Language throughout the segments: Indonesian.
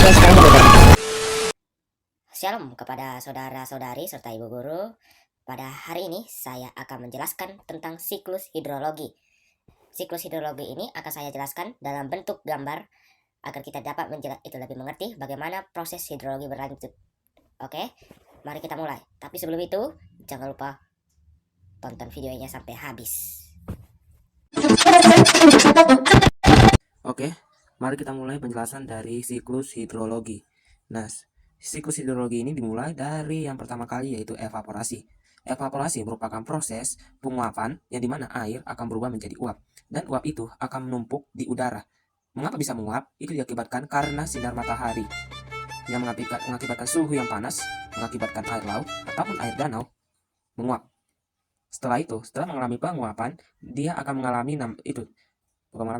Oke, sekarang kita mulai. Shalom kepada saudara-saudari serta ibu guru. Pada hari ini saya akan menjelaskan tentang siklus hidrologi. Siklus hidrologi ini akan saya jelaskan dalam bentuk gambar agar kita dapat lebih mengerti bagaimana proses hidrologi berlanjut. Oke, mari kita mulai. Tapi sebelum itu, jangan lupa tonton videonya sampai habis. Oke, mari kita mulai penjelasan dari siklus hidrologi. Nah, siklus hidrologi ini dimulai dari yang pertama kali, yaitu evaporasi. Evaporasi merupakan proses penguapan yang dimana air akan berubah menjadi uap, dan uap itu akan menumpuk di udara. Mengapa bisa menguap? Itu diakibatkan karena sinar matahari yang mengakibatkan suhu yang panas, mengakibatkan air laut ataupun air danau menguap. Setelah mengalami penguapan, dia akan mengalami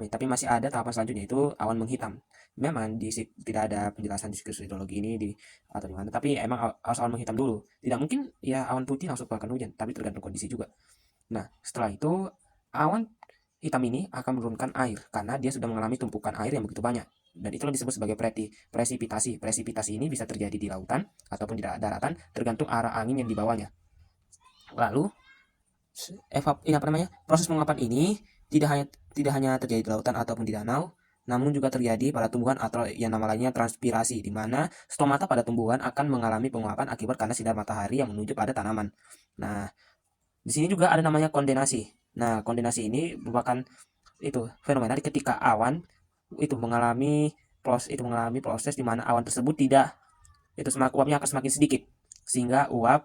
tapi masih ada tahapan selanjutnya, itu awan menghitam. Memang tidak ada penjelasan di siklus hidrologi ini atau di mana, tapi emang harus awan menghitam dulu. Tidak mungkin ya awan putih langsung akan hujan, tapi tergantung kondisi juga. Nah, setelah itu awan hitam ini akan menurunkan air karena dia sudah mengalami tumpukan air yang begitu banyak, dan itulah disebut sebagai presipitasi. Presipitasi ini bisa terjadi di lautan ataupun di daratan, tergantung arah angin yang dibawanya. Lalu proses penguapan ini tidak hanya terjadi di lautan ataupun di danau, namun juga terjadi pada tumbuhan atau yang nama lainnya transpirasi, di mana stomata pada tumbuhan akan mengalami penguapan akibat karena sinar matahari yang menuju pada tanaman. Nah, di sini juga ada namanya kondenasi. Nah, kondenasi ini merupakan fenomena ketika awan mengalami proses di mana awan tersebut uapnya akan semakin sedikit, sehingga awan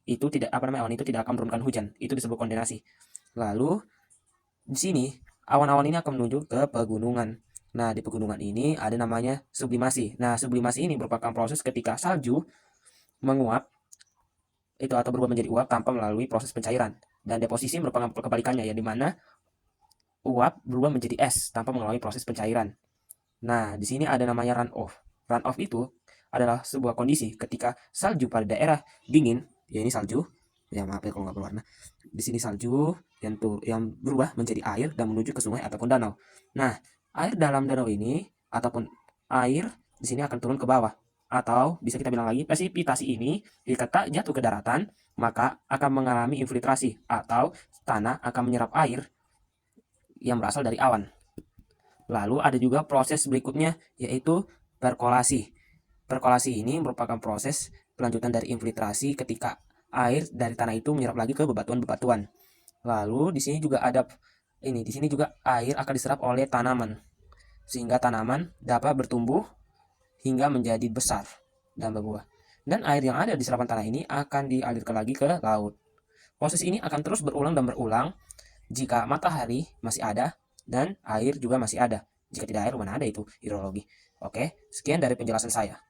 itu tidak akan menurunkan hujan. Itu disebut kondenasi. Lalu di sini awan-awan ini akan menuju ke pegunungan. Nah, di pegunungan ini ada namanya sublimasi. Nah, sublimasi ini merupakan proses ketika salju menguap atau berubah menjadi uap tanpa melalui proses pencairan. Dan deposisi merupakan kebalikannya, yang dimana uap berubah menjadi es tanpa melalui proses pencairan. Nah, di sini ada namanya runoff. Runoff itu adalah sebuah kondisi ketika salju pada daerah dingin, ya ini salju, ya maaf ya kalau nggak berwarna. Di sini salju yang berubah menjadi air dan menuju ke sungai ataupun danau. Nah, air dalam danau ini ataupun air di sini akan turun ke bawah, atau bisa kita bilang lagi presipitasi ini ketika jatuh ke daratan maka akan mengalami infiltrasi, atau tanah akan menyerap air yang berasal dari awan. Lalu ada juga proses berikutnya, yaitu perkolasi. Perkolasi ini merupakan proses kelanjutan dari infiltrasi ketika air dari tanah itu menyerap lagi ke bebatuan-bebatuan. Lalu di sini juga air akan diserap oleh tanaman, sehingga tanaman dapat bertumbuh hingga menjadi besar dan berbuah. Dan air yang ada di serapan tanah ini akan dialirkan lagi ke laut. Proses ini akan terus berulang dan berulang jika matahari masih ada dan air juga masih ada. Jika tidak, air mana ada, itu hidrologi. Oke, sekian dari penjelasan saya.